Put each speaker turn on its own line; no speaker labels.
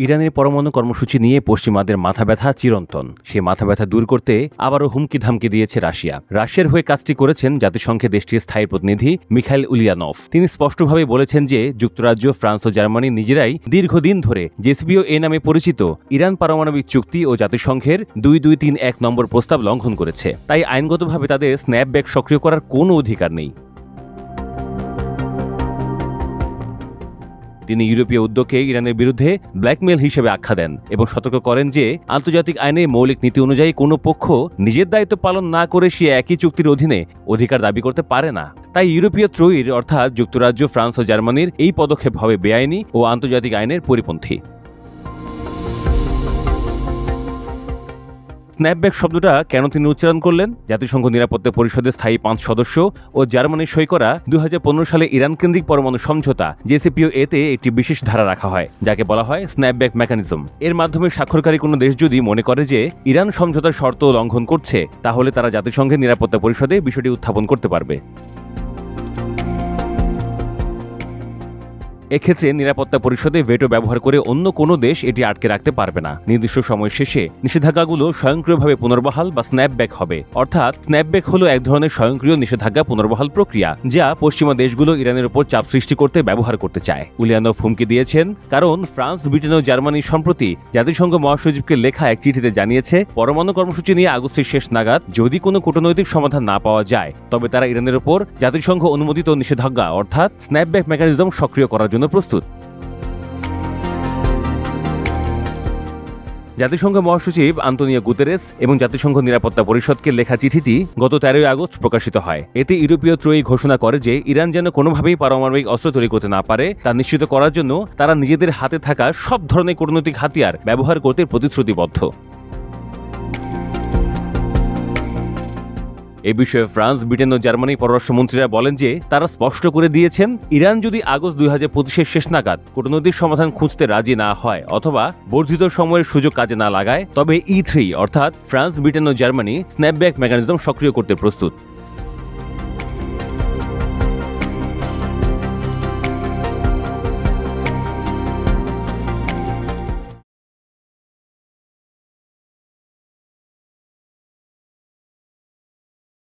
ইরানের পরমাণু কর্মসূচি নিয়ে পশ্চিমাদের মাথা ব্যথা চিরন্তন। সে মাথা ব্যথা দূর করতে আবারও হুমকি ধামকি দিয়েছে রাশিয়া। রাশিয়ার হয়ে কাজটি করেছেন জাতিসংঘে দেশটির স্থায়ী প্রতিনিধি মিখাইল উলিয়ানভ। তিনি স্পষ্টভাবে বলেছেন যে যুক্তরাজ্য, ফ্রান্স ও জার্মানি নিজেরাই দীর্ঘদিন ধরে জেসিপিওএ নামে পরিচিত ইরান পারমাণবিক চুক্তি ও জাতিসংঘের 2231 নম্বর প্রস্তাব লঙ্ঘন করেছে। তাই আইনগতভাবে তাদের স্ন্যাপব্যাক সক্রিয় করার কোনো অধিকার নেই। তিনি ইউরোপীয় উদ্যোগকে ইরানের বিরুদ্ধে ব্ল্যাকমেল হিসেবে আখ্যা দেন এবং সতর্ক করেন যে আন্তর্জাতিক আইনে মৌলিক নীতি অনুযায়ী কোনো পক্ষ নিজের দায়িত্ব পালন না করে সে একই চুক্তির অধীনে অধিকার দাবি করতে পারে না। তাই ইউরোপীয় ত্রয়ীর অর্থাৎ যুক্তরাজ্য, ফ্রান্স ও জার্মানির এই পদক্ষেপ হবে বেআইনি ও আন্তর্জাতিক আইনের পরিপন্থী। স্ন্যাপব্যাক শব্দটা কেন তিনি উচ্চারণ করলেন? জাতিসংঘ নিরাপত্তা পরিষদের স্থায়ী 5 সদস্য ও জার্মানির সই করা 2015 সালে ইরান কেন্দ্রিক পরমাণু সমঝোতা জেসিপিওএ-তে একটি বিশেষ ধারা রাখা হয় যাকে বলা হয় স্ন্যাপব্যাক মেকানিজম। এর মাধ্যমে স্বাক্ষরকারী কোনো দেশ যদি মনে করে যে ইরান সমঝোতার শর্ত লঙ্ঘন করছে, তাহলে তারা জাতিসংঘের নিরাপত্তা পরিষদে বিষয়টি উত্থাপন করতে পারবে। এক্ষেত্রে নিরাপত্তা পরিষদে ভেটো ব্যবহার করে অন্য কোনো দেশ এটি আটকে রাখতে পারবে না। নির্দিষ্ট সময় শেষে নিষেধাজ্ঞাগুলো স্বয়ংক্রিয়ভাবে পুনর্বহাল বা স্ন্যাপব্যাক হবে। অর্থাৎ স্ন্যাপব্যাক হলো এক ধরনের স্বয়ংক্রিয় নিষেধাজ্ঞা পুনর্বহাল প্রক্রিয়া যা পশ্চিমা দেশগুলো ইরানের উপর চাপ সৃষ্টি করতে ব্যবহার করতে চায়। উলিয়ানভ হুমকি দিয়েছেন কারণ ফ্রান্স, ব্রিটেন ও জার্মানি সম্প্রতি জাতিসংঘ মহাসচিবকে লেখা এক চিঠিতে জানিয়েছে পরমাণু কর্মসূচি নিয়ে আগস্টের শেষ নাগাদ যদি কোনো কূটনৈতিক সমাধান না পাওয়া যায়, তবে তারা ইরানের উপর জাতিসংঘ অনুমোদিত নিষেধাজ্ঞা অর্থাৎ স্ন্যাপব্যাক মেকানিজম সক্রিয় করার জন্য প্রস্তুত। জাতিসংঘ মহাসচিব আন্তোনিও গুতেরেস এবং জাতিসংঘ নিরাপত্তা পরিষদকে লেখা চিঠিটি গত 13 আগস্ট প্রকাশিত হয়। এতে ইউরোপীয় ত্রয়ী ঘোষণা করে যে ইরান যেন কোনোভাবেই পারমাণবিক অস্ত্র তৈরি করতে না পারে তা নিশ্চিত করার জন্য তারা নিজেদের হাতে থাকা সব ধরনের কূটনৈতিক হাতিয়ার ব্যবহার করতে প্রতিশ্রুতিবদ্ধ। এ বিষয়ে ফ্রান্স, ব্রিটেন ও জার্মানির পররাষ্ট্রমন্ত্রীরা বলেন যে তারা স্পষ্ট করে দিয়েছেন ইরান যদি আগস্ট 2025-এর শেষ নাগাদ কূটনৈতিক সমাধান খুঁজতে রাজি না হয় অথবা বর্ধিত সময়ের সুযোগ কাজে না লাগায়, তবে E3 অর্থাৎ ফ্রান্স, ব্রিটেন ও জার্মানি স্ন্যাপব্যাক মেকানিজম সক্রিয় করতে প্রস্তুত।